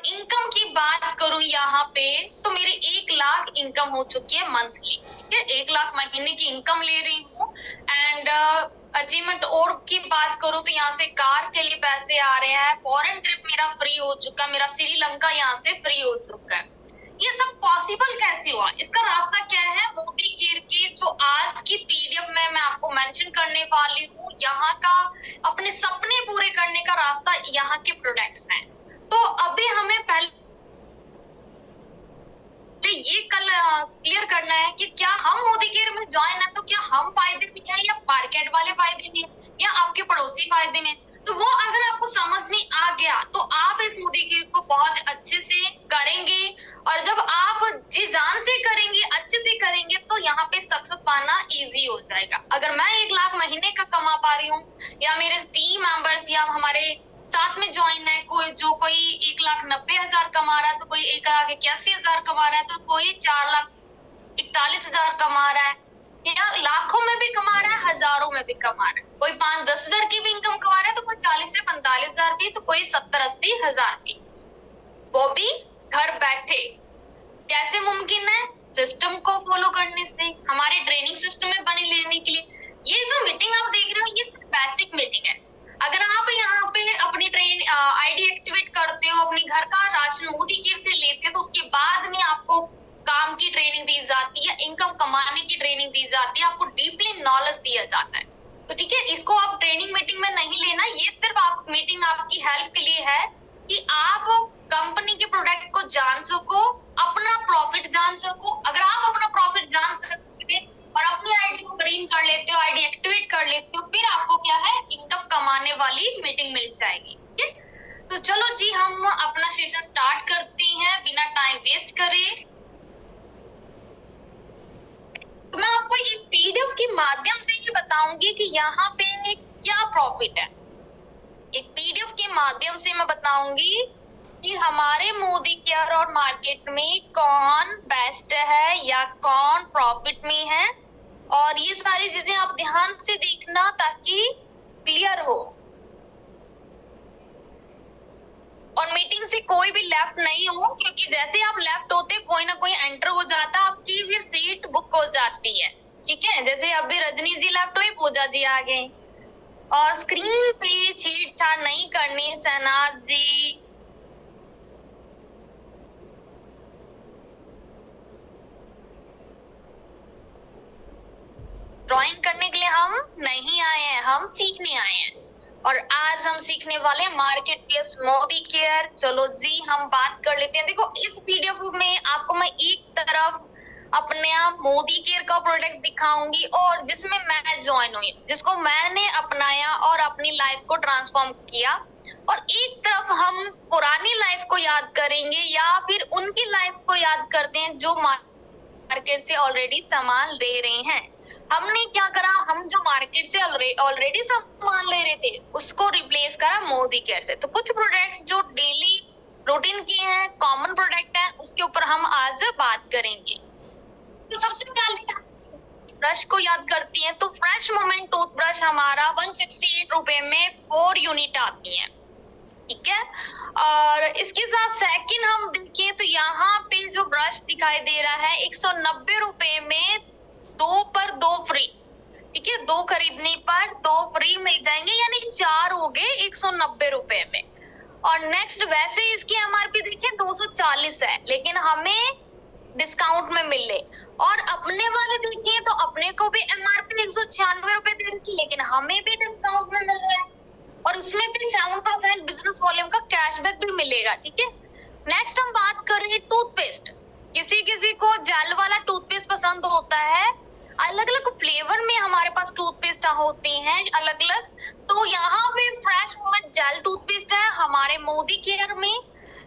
Income की बात करूं यहाँ पे, तो मेरी 1 लाख इनकम हो चुकी है मंथली। ठीक है, 1 लाख महीने की इनकम ले रही हूँ। एंड अचीवमेंट और की बात करूं तो यहाँ से कार के लिए पैसे आ रहे हैं, फॉरेन ट्रिप मेरा फ्री हो चुका है, मेरा श्रीलंका यहाँ से फ्री हो चुका है। ये सब पॉसिबल कैसे हुआ, इसका रास्ता क्या है? मोदी केयर के जो आज की पीडीएफ में मैं आपको मेंशन करने वाली हूँ, यहाँ का अपने सपने पूरे करने का रास्ता यहाँ के प्रोडक्ट्स हैं। तो अभी हमें पहले ये कल क्लियर करना है कि क्या हम मोदी केयर में ज्वाइन है तो क्या हम फायदे में हैं या मार्केट वाले फायदे में या आपके पड़ोसी फायदे में। तो वो अगर आपको समझ में आ गया तो आप इस मोदी केयर को बहुत अच्छे से करेंगे, और जब आप जी जान से करेंगे, अच्छे से करेंगे, तो यहाँ पे सक्सेस पाना इजी हो जाएगा। अगर मैं 1 लाख महीने का कमा पा रही हूँ, या मेरे टीम मेंबर्स या हमारे साथ में ज्वाइन है कोई 1,90,000 कमा रहा है, तो कोई 1,81,000 कमा रहा है, तो कोई 4,41,000 कमा रहा है, या लाखों में भी कमा रहा है, हजारों में भी कमा रहा है। कोई 5-10 हजार की भी इनकम कमा रहा है, तो कोई 40 से 45 हजार भी, तो कोई 70-80 हजार भी, वो भी घर बैठे। कैसे मुमकिन है? सिस्टम को फॉलो करने से, हमारे ट्रेनिंग सिस्टम में बने लेने के लिए। ये जो मीटिंग आप देख रहे हो, ये सिर्फ बेसिक मीटिंग है। अगर आप यहाँ पे अपनी ट्रेन आईडी एक्टिवेट करते हो, अपने घर का राशन मोदी केयर से लेते हो, तो उसके बाद में आपको काम की ट्रेनिंग दी जाती है, इनकम कमाने की ट्रेनिंग दी जाती है, आपको डीपली नॉलेज दिया जाता है। तो ठीक है, इसको आप ट्रेनिंग मीटिंग में नहीं लेना, ये सिर्फ आप मीटिंग आपकी हेल्प के लिए है कि आप कंपनी के प्रोडक्ट को जान सको, अपना प्रॉफिट जान सको। अगर आप अपना प्रॉफिट जान सकते और अपनी आईडी को ग्रीन कर लेते हो, आईडी एक्टिवेट कर लेते हो, फिर आपको क्या है, इनकम कमाने वाली मीटिंग मिल जाएगी। ठीक है, तो चलो जी हम अपना सेशन स्टार्ट करते हैं बिना टाइम वेस्ट करे। तो मैं आपको ये पीडीएफ के माध्यम से ही बताऊंगी कि यहाँ पे क्या प्रॉफिट है। एक पीडीएफ के माध्यम से मैं बताऊंगी कि हमारे मोदी केयर और मार्केट में कौन बेस्ट है या कौन प्रॉफिट में है, और ये सारी चीजें आप ध्यान से देखना ताकि क्लियर हो, और मीटिंग से कोई भी लेफ्ट नहीं हो, क्योंकि जैसे आप लेफ्ट होते कोई ना कोई एंटर हो जाता, आपकी भी सीट बुक हो जाती है। ठीक है, जैसे अभी रजनी जी लेफ्ट हुई, पूजा जी आ गए, और स्क्रीन पे छेड़छाड़ नहीं करनी। शहनाज जी, ड्राइंग करने के लिए हम नहीं आए हैं, हम सीखने आए हैं, और आज हम सीखने वाले हैं मार्केट प्लेस मोदी केयर। चलो जी हम बात कर लेते हैं। देखो इस पीडीएफ में आपको मैं एक तरफ अपने मोदी केयर का प्रोडक्ट दिखाऊंगी, और जिसमें मैं ज्वाइन हुई, जिसको मैंने अपनाया और अपनी लाइफ को ट्रांसफॉर्म किया, और एक तरफ हम पुरानी लाइफ को याद करेंगे या फिर उनकी लाइफ को याद करते हैं जो मार्केट से ऑलरेडी सामान ले रहे हैं। हमने क्या करा, हम जो मार्केट से ऑलरेडी सामान ले रहे थे उसको रिप्लेस करा मोदी केयर से। तो कुछ प्रोडक्ट्स जो डेली रूटीन के हैं, कॉमन प्रोडक्ट है, उसके ऊपर हम आज बात करेंगे। तो सबसे पहले ब्रश को याद करती हैं, तो फ्रेश मोमेंट टूथब्रश हमारा 168 रुपए में 4 यूनिट आती है। ठीक है, और इसके साथ सेकंड हम देखें तो यहाँ पे जो ब्रश दिखाई दे रहा है 190 रुपए में 2 पर 2 फ्री। ठीक है, 2 खरीदने पर 2 फ्री मिल जाएंगे, यानी 4 हो गए 190 रुपए में। और नेक्स्ट, वैसे इसकी एमआरपी देखिए 240 है, लेकिन हमें डिस्काउंट में मिले। और अपने वाले देखिए तो अपने को भी एमआरपी 196 रुपए दे रही थी, लेकिन हमें भी डिस्काउंट में मिल रहा है, और उसमें भी 7% बिजनेस वॉल्यूम का कैशबैक भी मिलेगा। ठीक है, नेक्स्ट हम बात कर रहे हैं टूथपेस्ट। किसी किसी को जेल वाला टूथपेस्ट पसंद होता है, अलग अलग फ्लेवर में हमारे पास टूथपेस्ट होते हैं अलग अलग। तो यहाँ पे फ्रेश मोमेंट जेल टूथपेस्ट है हमारे मोदी केयर में।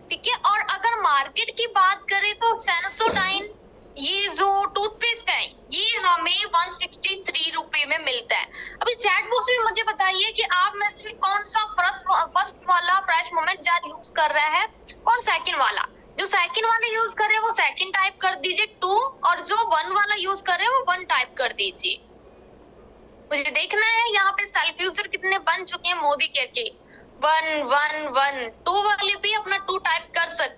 ठीक है, और अगर मार्केट की बात करें तो सेंसोडाइन, ये जो टूथपेस्ट है ये हमें 163 रुपए में मिलता है। अभी चैट बॉक्स में मुझे बताइए कि आप में से कौन सा फर्स्ट वाला फ्रेश मोमेंट जेल यूज कर रहा है, कौन सेकंड वाला। जो सेकंड वाला यूज कर रहे हैं वो सेकंड टाइप कर दीजिए 2, और जो 1 वाला यूज कर रहे हैं वो 1 टाइप कर दीजिए। मुझे देखना है यहाँ पे सेल्फ यूजर कितने बन चुके हैं मोदी केयर के। 1 1 1 2 वाले भी अपना 2 टाइप कर सकते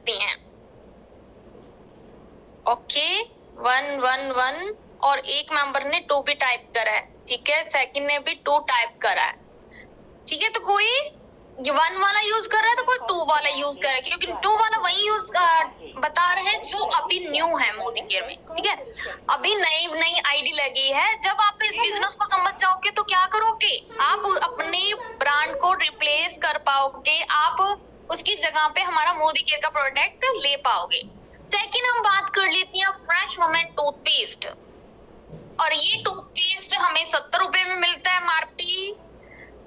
ओके 111 और एक मेंबर ने 2 भी टाइप करा है, ठीक है, सेकंड ने भी 2 टाइप करा है, ठीक है। तो कोई 1 वाला यूज कर रहा है तो कोई 2 वाला यूज कर रहा है, क्योंकि 2 वाला वही यूज बता रहे हैं जो अभी न्यू है मोदी केयर में, ठीक है। अभी नई नई आईडी लगी है। जब आप इस बिजनेस को समझ जाओगे तो क्या करोगे, आप अपने ब्रांड को रिप्लेस कर पाओगे, आप उसकी जगह पे हमारा मोदी केयर का प्रोडक्ट ले पाओगे। सेकंड हम बात कर लेते हैं फ्रेश मोमेंट टूथपेस्ट, और ये टूथपेस्ट हमें 70 रुपए में मिलता है, एमआरपी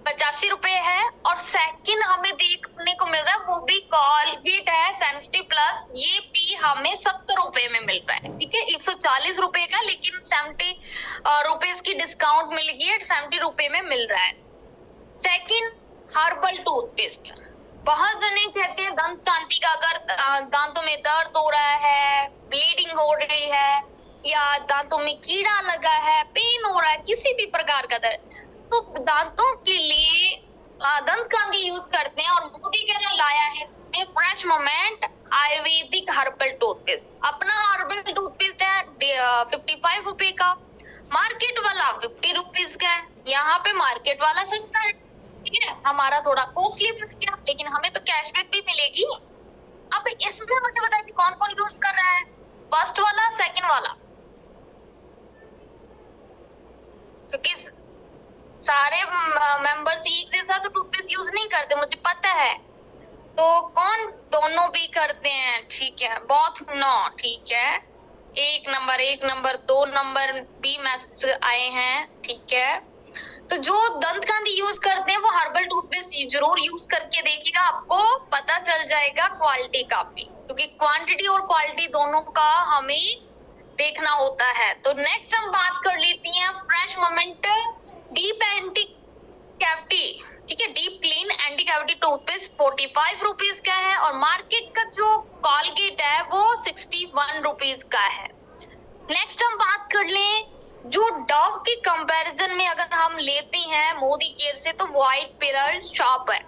85 रुपए है। और सेकंड हमें देखने को मिल रहा है वो भी कॉलगेट है सेंसिटिव प्लस, ये भी हमें 70 रुपए में मिल रहा है, ठीक है। 140 रुपए का, लेकिन 70 रुपीज की डिस्काउंट मिल गई है, 70 रुपए में मिल रहा है। सेकंड हर्बल टूथपेस्ट, बहुत जने कहते हैं दंत कांति का अगर दांतों में दर्द हो रहा है, ब्लीडिंग हो रही है, या दांतों में कीड़ा लगा है, पेन हो रहा है, किसी भी प्रकार का दर्द, तो दांतों के लिए दंत कांति यूज करते हैं। और मोदी केयर लाया है इसमें fresh moment Ayurvedic herbal toothpaste. अपना हर्बल टूथपेस्ट है 55 रुपए का, मार्केट वाला 50 रुपीज का है। यहाँ पे मार्केट वाला सस्ता है, ठीक है, हमारा थोड़ा कॉस्टली पड़ गया, लेकिन हमें तो कैशबैक भी मिलेगी। अब इसमें मुझे बताइए कौन कौन यूज कर रहा है, फर्स्ट वाला सेकंड वाला, क्योंकि सारे मेंबर्स एक जैसा तो टूथपेस्ट यूज नहीं करते, मुझे पता है। तो कौन दोनों भी करते हैं, ठीक है, बहुत नो, ठीक है, एक नंबर 2 नंबर भी मैसेज आए हैं, ठीक है। तो जो दंत कांति यूज करते हैं वो हर्बल टूथपेस्ट जरूर यूज करके देखिएगा, आपको पता चल जाएगा क्वालिटी का भी, क्योंकि क्वांटिटी और क्वालिटी दोनों का हमें देखना होता है। तो नेक्स्ट हम बात कर लेती हैं fresh moment deep anti cavity, ठीक है, deep clean anti cavity toothpaste 45 rupees का है, और मार्केट का जो कॉलगेट है वो 61 रुपीज का है। नेक्स्ट हम बात कर लें जो डव के कंपैरिजन में अगर हम लेते हैं मोदी केयर से, तो व्हाइट पिरल शॉप है।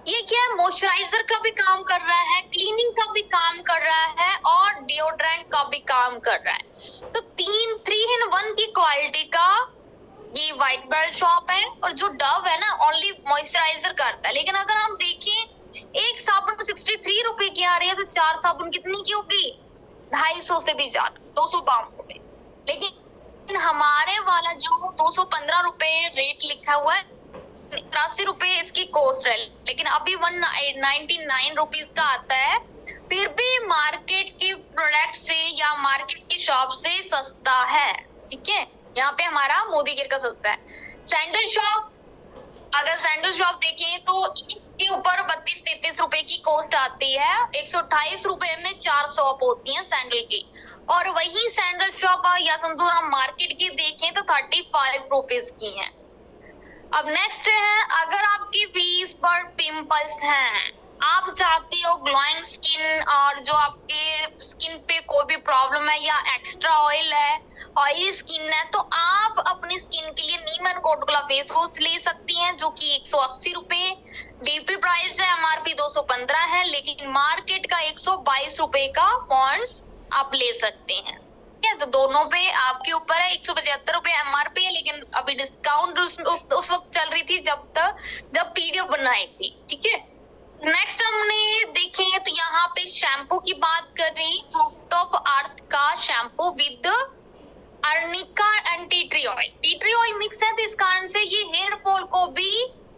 ये क्या है, मॉइस्चराइजर का भी काम कर रहा है, क्लीनिंग का भी काम कर रहा है, और डिओड्रेंट का भी काम कर रहा है। तो 3 in 1 की क्वालिटी का ये व्हाइट पिरल शॉप है। और जो डव है ना ओनली मॉइस्चराइजर करता है, लेकिन अगर हम देखें एक साबुन 63 रुपए की आ रही है, तो 4 साबुन कितनी की होगी, 250 से भी ज्यादा, 252 रुपए। लेकिन हमारे वाला जो 215 रुपए रेट लिखा हुआ है, 83 रुपए इसकी कॉस्ट है, लेकिन अभी 199 रुपीज का आता है, फिर भी मार्केट के प्रोडक्ट से या मार्केट की शॉप से सस्ता है, ठीक है। यहाँ पे हमारा मोदी केयर का सस्ता है। सैंडल शॉप, अगर सैंडल शॉप देखें तो इसके ऊपर 32-33 रुपए की कॉस्ट आती है, 128 रुपए में 4 शॉप होती हैं सैंडल की। और वही सैंडल शॉप या समझो हम मार्केट की देखें तो 35 रुपीज की है। अब नेक्स्ट है, अगर आपकी फेस पर पिंपल्स हैं, आप चाहते हो ग्लोइंग स्किन, और जो आपके स्किन पे कोई भी प्रॉब्लम है या एक्स्ट्रा ऑयल है, ऑयली स्किन है, तो आप अपनी स्किन के लिए नीम एंड कोटकोला फेस वॉश ले सकती हैं, जो कि 180 रुपए डीपी प्राइस है, एमआरपी 215 है, लेकिन मार्केट का 122 रुपए का पॉन्ड्स आप ले सकते हैं, ठीक है। तो दोनों पे आपके ऊपर है, 175 रुपए एमआरपी है, लेकिन अभी डिस्काउंट उस वक्त चल रही थी जब पीडीएफ बनाई थी, ठीक है। नेक्स्ट हमने देखें तो यहाँ पे शैम्पू की बात कर रही, फ्रूट ऑफ अर्थ का shampoo with arnica and tea tree oil mix है, तो इस कारण से ये हेयर फॉल को भी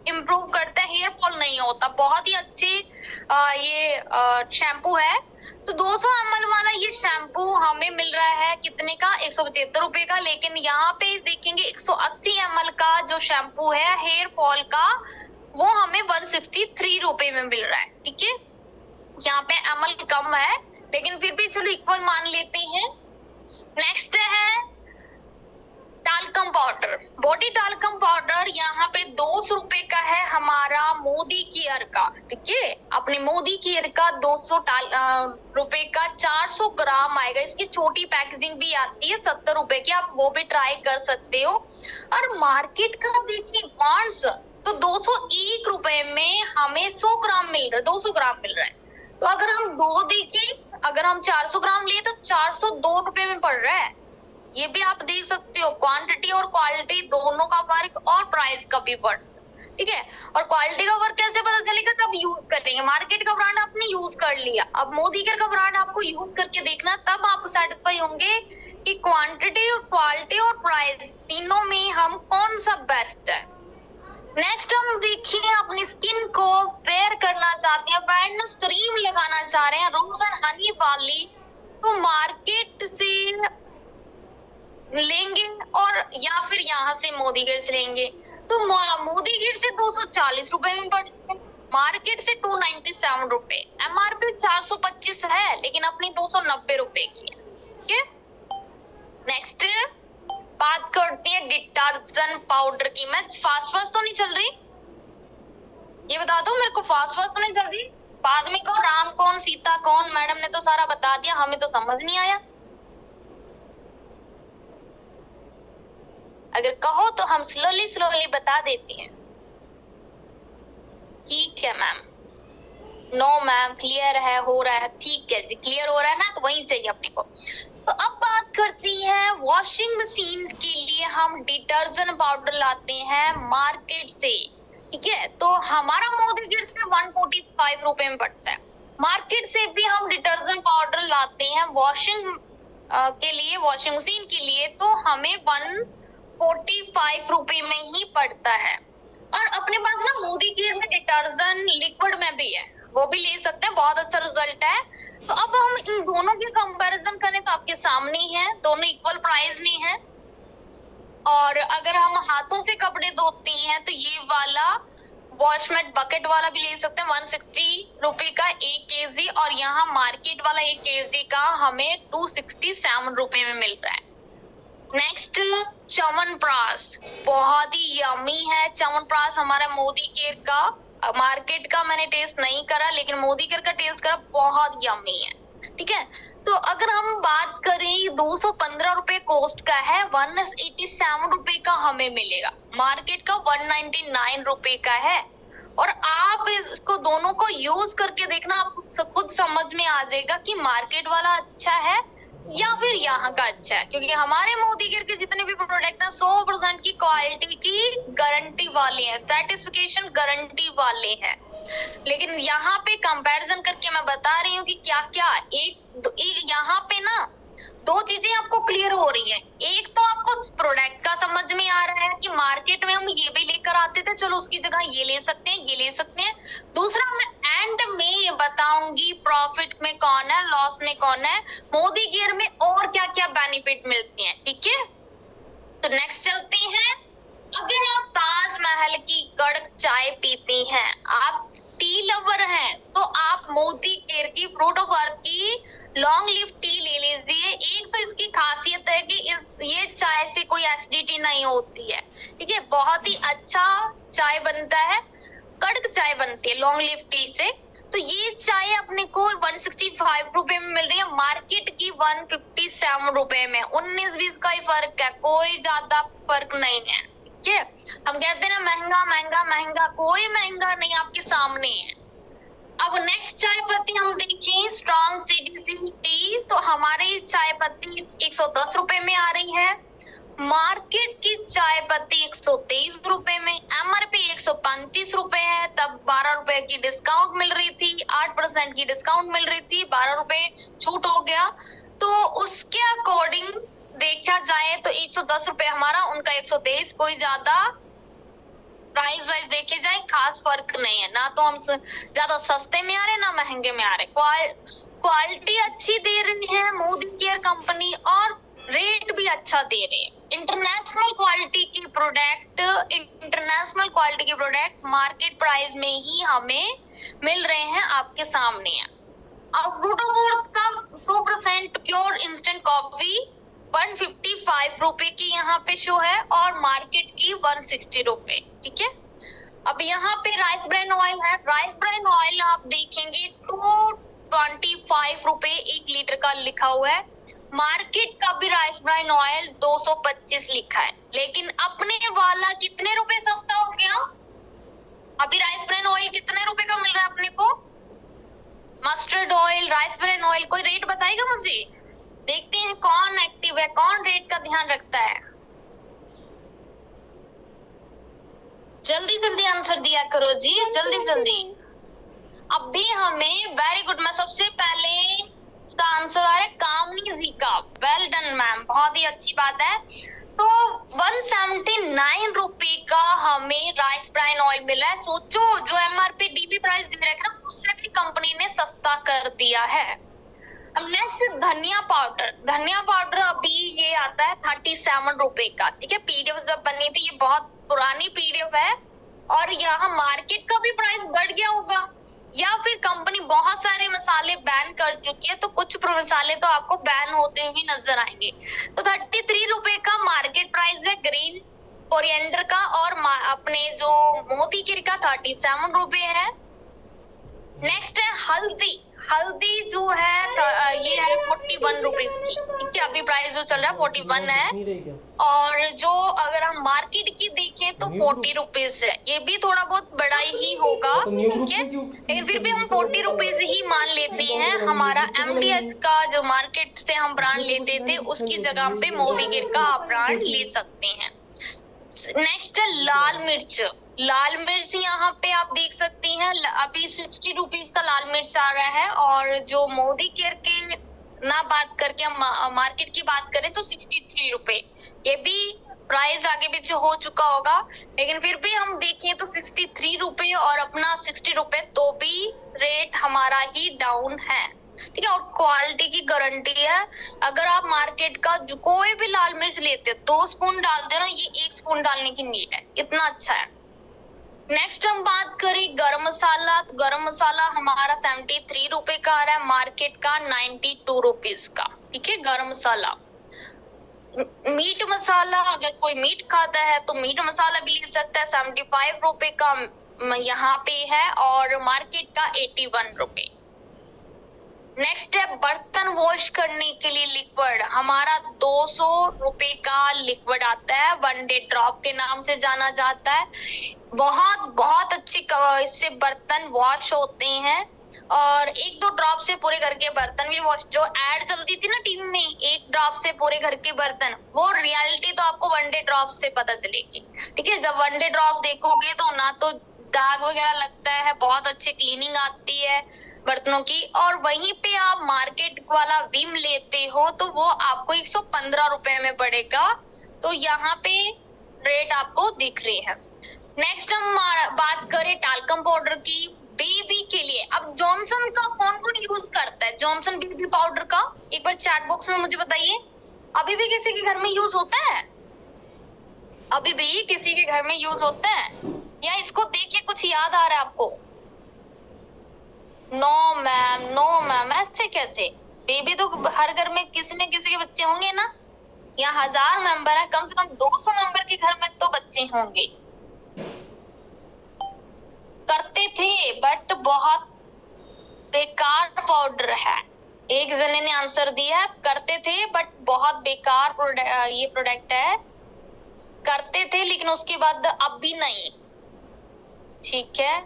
इम्प्रूव करता है, हेयर फॉल नहीं होता, बहुत ही अच्छे ये शैम्पू है। तो 200 ml वाला ये शैम्पू हमें मिल रहा है कितने का, 175 रुपए का, लेकिन यहाँ पे देखेंगे 180 ml का जो शैम्पू है हेयर फॉल का, वो हमें 163 रुपए में मिल रहा है, ठीक है। यहाँ पे ml कम है, लेकिन फिर भी चलो इक्वल मान लेते हैं। नेक्स्ट है talcum powder, body talcum powder, यहाँ पे 200 रुपए का है हमारा मोदी केयर का, ठीक है। अपने मोदी केयर का 200 रुपए का 400 ग्राम आएगा, इसकी छोटी पैकेजिंग भी आती है 70 रुपए की, आप वो भी ट्राई कर सकते हो। और मार्केट का देखिए पॉन्ड्स, तो 201 रुपए में हमें 100 ग्राम मिल रहा है, 200 ग्राम मिल रहा है। तो अगर हम दो देखें, अगर अगर हम 400 ग्राम लिए तो 402 रुपए में पड़ रहा है। ये भी आप देख सकते हो, क्वांटिटी और क्वालिटी दोनों का फर्क और प्राइस का भी फर्क, ठीक है। और क्वालिटी का फर्क कैसे पता चलेगा, तब यूज करेंगे। मार्केट का ब्रांड आपने यूज कर लिया, अब मोदी केयर का ब्रांड आपको यूज करके देखना, तब आप सेटिस्फाई होंगे कि क्वांटिटी और क्वालिटी और प्राइस तीनों में हम कौन सा बेस्ट है। नेक्स्ट हम देखिए, अपनी स्किन को फेयर करना चाहते हैं, फेयरनेस क्रीम लगाना चाह रहे हैं रोज एंड हनी वाली, तो मार्केट से लेंगे और या फिर यहाँ से मोदी केयर से लेंगे। तो मोदी केयर से 240 रुपए में पड़ते हैं, मार्केट से 297 रुपए, एमआरपी 425 है लेकिन अपनी 290 रुपए की है, ठीक है। नेक्स्ट बात करते हैं डिटर्जेंट पाउडर की। मैं फास्ट तो नहीं चल रही, ये बता दो मेरे को, फास्ट तो नहीं चल रही। बाद में कहो राम कौन सीता कौन, मैडम ने तो सारा बता दिया, हमें तो समझ नहीं आया। अगर कहो तो हम स्लोली बता देते हैं। ठीक है मैम, नो मैम क्लियर है, हो रहा है, ठीक है जी, क्लियर हो रहा है ना, तो वही चाहिए अपने को। तो अब बात करती है वॉशिंग मशीन के लिए हम डिटर्जेंट पाउडर लाते हैं मार्केट से, ठीक है। तो हमारा मोदी केयर से 145 रुपए में पड़ता है, मार्केट से भी हम डिटर्जेंट पाउडर लाते हैं वॉशिंग के लिए, वॉशिंग मशीन के लिए, तो हमें 145 रुपए में ही पड़ता है। और अपने पास ना मोदी केयर में डिटर्जेंट लिक्विड में भी है, वो भी ले सकते हैं, बहुत अच्छा रिजल्ट है। तो अब हम इन दोनों के कंपैरिजन करें तो आपके सामने है, दोनों इक्वल प्राइस में है। और अगर हम हाथों से कपड़े धोते हैं तो ये वाला वॉशमेट बकेट वाला भी ले सकते हैं, 160 रुपए का 1 केजी, और यहाँ मार्केट वाला 1 केजी का हमें 267 रुपए में मिल रहा है। नेक्स्ट च्यवनप्राश, बहुत ही यमी है च्यवनप्राश हमारा मोदी केयर का। मार्केट का मैंने टेस्ट नहीं करा, लेकिन मोदी केयर का टेस्ट करा, बहुत यमी है, ठीक है। तो अगर हम बात करें 215 रुपए कॉस्ट का है, 187 रुपए का हमें मिलेगा, मार्केट का 199 रुपए का है। और आप इसको दोनों को यूज करके देखना, आपको खुद समझ में आ जाएगा कि मार्केट वाला अच्छा है या फिर यहाँ का अच्छा है। क्योंकि हमारे मोदी केयर के जितने भी प्रोडक्ट हैं 100% की क्वालिटी की गारंटी वाले हैं, सर्टिफिकेशन गारंटी वाले हैं। लेकिन यहाँ पे कंपैरिजन करके मैं बता रही हूँ कि क्या क्या एक यहाँ पे ना दो चीजें आपको क्लियर हो रही है। एक तो आपको प्रोडक्ट का समझ में आ रहा है कि मार्केट में हम ये भी लेकर आते थे, चलो उसकी जगह ये ले सकते हैं, ये ले सकते हैं। दूसरा, मैं एंड में ये बताऊंगी प्रॉफिट में कौन है, लॉस में कौन है, मोदी केयर में और क्या क्या बेनिफिट मिलते हैं, ठीक है। तो नेक्स्ट चलते हैं। अगर आप ताजमहल की कड़क चाय पीते हैं, आप टी लवर हैं, तो आप मोदी केयर की फ्रूट ऑफ अर्थ की लॉन्ग लीफ टी ले लीजिए। एक तो इसकी खासियत है कि ये चाय से कोई एसिडिटी नहीं होती है, ठीक है, बहुत ही अच्छा चाय बनता है, कड़क चाय बनती है लॉन्ग लीफ टी से। तो ये चाय अपने को 165 रुपए में मिल रही है, मार्केट की 157 रुपए में, 19-20 का ही फर्क है, कोई ज्यादा फर्क नहीं है, ठीक है। हम कहते हैं ना महंगा महंगा महंगा, कोई महंगा नहीं, आपके सामने है। अब नेक्स्ट चाय पत्ती हम देखें, स्ट्रॉन्ग सीडीसी टी, तो हमारी चाय पत्ती 110 रुपए में आ रही है, मार्केट की चाय पत्ती 123 रुपए में, एमआरपी 135 रुपए है, तब 12 रुपए की डिस्काउंट मिल रही थी, 8% की डिस्काउंट मिल रही थी, 12 रुपए छूट हो गया। तो उसके अकॉर्डिंग देखा जाए तो 110 रुपए हमारा, उनका 123, कोई ज्यादा प्राइस वाइज देखे जाए खास फर्क नहीं है, ना तो हम ज्यादा सस्ते में आ रहे ना महंगे में आ रहे, क्वालिटी अच्छी दे रही है मोदी केयर कंपनी और रेट भी अच्छा दे रहे हैं। इंटरनेशनल क्वालिटी की प्रोडक्ट मार्केट प्राइस में ही हमें मिल रहे हैं, आपके सामने है। अब फ्रूट ऑफ अर्थ का 100% प्योर इंस्टेंट कॉफी 155 रुपए की यहाँ पे शो है, और मार्केट की 160 रुपए, ठीक है। अब यहाँ पे राइस ब्रान ऑयल है, राइस ब्रान ऑयल आप देखेंगे 225 रुपए 1 लीटर का लिखा हुआ है, मार्केट का भी राइस ब्रान ऑयल 225 लिखा है, लेकिन अपने वाला कितने रुपए सस्ता हो गया। अभी राइस ब्रान ऑयल कितने रुपए का मिल रहा है अपने को, mustard oil, rice bran oil, कोई रेट से। देखते हैं कौन एक्टिव है, कौन रेट का ध्यान रखता है। जल्दी जल्दी आंसर दिया करो जी, जल्दी जल्दी। अभी हमें वेरी गुड, मैं सबसे पहले इसका आंसर आ रहा है कामनी जी का। वेल डन मैम, बहुत ही अच्छी बात है। तो 179 रुपए का हमें राइस ब्राइन ऑयल मिला है। सोचो, जो एमआरपी डीपी प्राइस दे रहे ना, उससे भी कंपनी ने सस्ता कर दिया है। अब नेक्स्ट धनिया पाउडर। धनिया पाउडर अभी ये आता है 37 रुपए का। ठीक है, पीडीएफ जब बनी थी, ये बहुत पुरानी पीडीएफ है, और यहाँ मार्केट का भी प्राइस बढ़ गया होगा, या फिर कंपनी बहुत सारे मसाले बैन कर चुकी है, तो कुछ मसाले तो आपको बैन होते हुए नजर आएंगे। तो 33 रुपए का मार्केट प्राइस है ग्रीन कोरिएंडर का, और अपने जो मोती गिर का 37 रुपए है। नेक्स्ट है हल्दी। हल्दी जो है ये है 41 रुपीज की। ठीक है, अभी प्राइस जो चल रहा है 41 है, और जो अगर हम मार्केट की देखें तो 40 रुपीज है। ये भी थोड़ा बहुत बड़ा ही होगा, ठीक है, लेकिन फिर भी हम 40 रुपीज ही मान लेते हैं। हमारा एमडीएच का जो मार्केट से हम ब्रांड लेते थे, उसकी जगह पे मोदीगिर का आप ब्रांड ले सकते हैं। नेक्स्ट है लाल मिर्च। लाल मिर्च यहाँ पे आप देख सकती हैं, अभी 60 रुपीज का लाल मिर्च आ रहा है, और जो मोदी केयर के ना बात करके हम मार्केट की बात करें तो 63 रुपए। ये भी प्राइस आगे पीछे हो चुका होगा, लेकिन फिर भी हम देखें तो 63 रुपए और अपना 60 रुपए, तो भी रेट हमारा ही डाउन है। ठीक है, और क्वालिटी की गारंटी है। अगर आप मार्केट का जो कोई भी लाल मिर्च लेते हो, 2 स्पून डालते हो ना, ये 1 स्पून डालने की नीड है, इतना अच्छा है। नेक्स्ट हम बात करें गरम मसाला, तो गरम मसाला हमारा 73 रुपए का आ रहा है, मार्केट का 92 रुपीज का। ठीक है, गरम मसाला। मीट मसाला, अगर कोई मीट खाता है तो मीट मसाला भी ले सकता है, 75 रुपए का यहाँ पे है, और मार्केट का 81 रुपए। नेक्स्ट है बर्तन वॉश करने के लिए लिक्विड। हमारा 200 रुपए का लिक्विड आता है, 1 डे ड्रॉप के नाम से जाना जाता है। बहुत बहुत अच्छे इससे बर्तन वॉश होते हैं, और 1-2 ड्रॉप से पूरे घर के बर्तन भी वॉश। जो एड चलती थी ना टीवी में, 1 ड्रॉप से पूरे घर के बर्तन, वो रियलिटी तो आपको 1 डे ड्रॉप से पता चलेगी। ठीक है, जब 1 डे ड्रॉप देखोगे तो ना तो दाग वगैरह लगता है, बहुत अच्छी क्लीनिंग आती है बर्तनों की। और वहीं पे आप मार्केट वाला विम लेते हो तो वो आपको 115 रुपए में पड़ेगा। तो यहाँ पे रेट आपको दिख रही है। नेक्स्ट हम बात करें टाल्कम पाउडर की बेबी के लिए। अब जॉनसन का कौन कौन यूज करता है, जॉनसन बेबी पाउडर का? एक बार चैट बॉक्स में मुझे बताइए, अभी भी किसी के घर में यूज होता है? अभी भी किसी के घर में यूज होता है, या इसको देख के कुछ याद आ रहा है आपको? नो मैम, नो मैम, ऐसे कैसे? बेबी तो हर घर में किसी न किसी के बच्चे होंगे ना। यहाँ 1000 मेंबर है, कम से कम 200 मेंबर के घर में तो बच्चे होंगे। करते थे, बट बहुत बेकार पाउडर है। एक जने ने आंसर दिया, करते थे बट बहुत बेकार ये प्रोडक्ट है। करते थे लेकिन उसके बाद अब भी नहीं। ठीक है,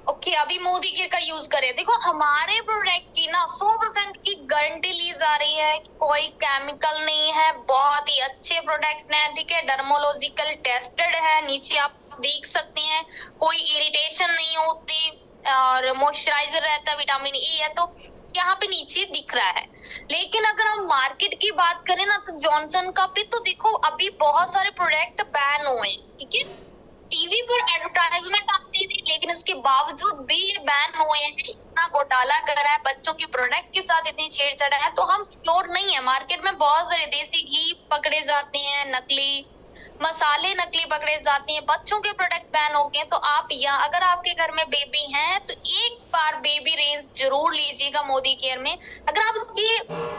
ओके, अभी मोदी केयर का यूज करें। देखो, हमारे प्रोडक्ट की ना 100% की गारंटी ली जा रही है, कोई केमिकल नहीं है, बहुत ही अच्छे प्रोडक्ट है। ठीक है, डर्मोलॉजिकल टेस्टेड है, नीचे आप देख सकते हैं, कोई इरिटेशन नहीं होती, और मॉइस्चराइजर रहता है, विटामिन ई है, तो यहाँ पे नीचे दिख रहा है। लेकिन अगर हम मार्केट की बात करें ना, तो जॉनसन का भी तो देखो अभी बहुत सारे प्रोडक्ट बैन हुए। ठीक है, टीवी पर एडवर्टाइजमेंट आती थी, लेकिन उसके बावजूद भी ये बैन हुए हैं। इतना घोटाला कर रहा है, बच्चों के प्रोडक्ट के साथ इतनी छेड़छाड़ है, तो हम श्योर नहीं है। मार्केट में बहुत सारे देसी घी पकड़े जाते हैं, नकली मसाले नकली पकड़े जाते हैं, बच्चों के प्रोडक्ट बैन हो गए। तो आप यहाँ, अगर आपके घर में बेबी है तो एक बार बेबी रेंज जरूर लीजिएगा मोदी केयर में। अगर आप उसकी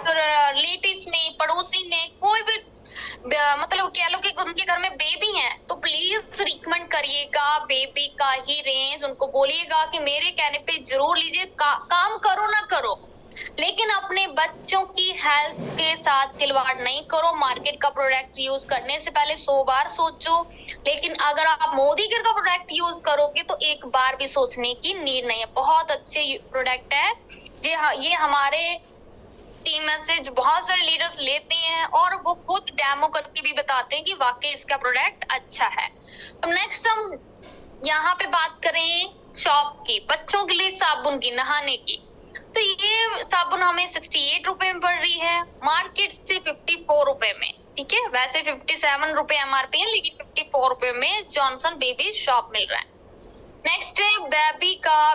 रिलेटिव्स में, पड़ोसी में कोई भी मतलब कह लो कि उनके घर में बेबी है, तो प्लीज रिकमेंड करिएगा बेबी का ही रेंज। उनको बोलिएगा कि मेरे कहने पे जरूर लीजिए, काम करो ना करो, लेकिन अपने बच्चों की हेल्थ के साथ खिलवाड़ नहीं करो। मार्केट का प्रोडक्ट यूज करने से पहले 100 बार सोचो, लेकिन अगर आप मोदी केयर का प्रोडक्ट यूज करोगे तो एक बार भी सोचने की नीड नहीं है। बहुत अच्छे प्रोडक्ट है, जी हाँ, ये हमारे टीम में से जो बहुत सारे लीडर्स लेते हैं और वो खुद डेमो करके भी बताते हैं कि वाकई इसका प्रोडक्ट अच्छा है। अब नेक्स्ट हम यहाँ पे बात करें शॉप की, बच्चों के लिए साबुन की, नहाने की। तो ये साबुन हमें 68 रुपए में पड़ रही है, मार्केट से 54 रुपए में। ठीक है, वैसे 57 रुपए एमआरपी है, लेकिन 54 रुपए में जॉनसन बेबी शॉप मिल रहा है। नेक्स्ट है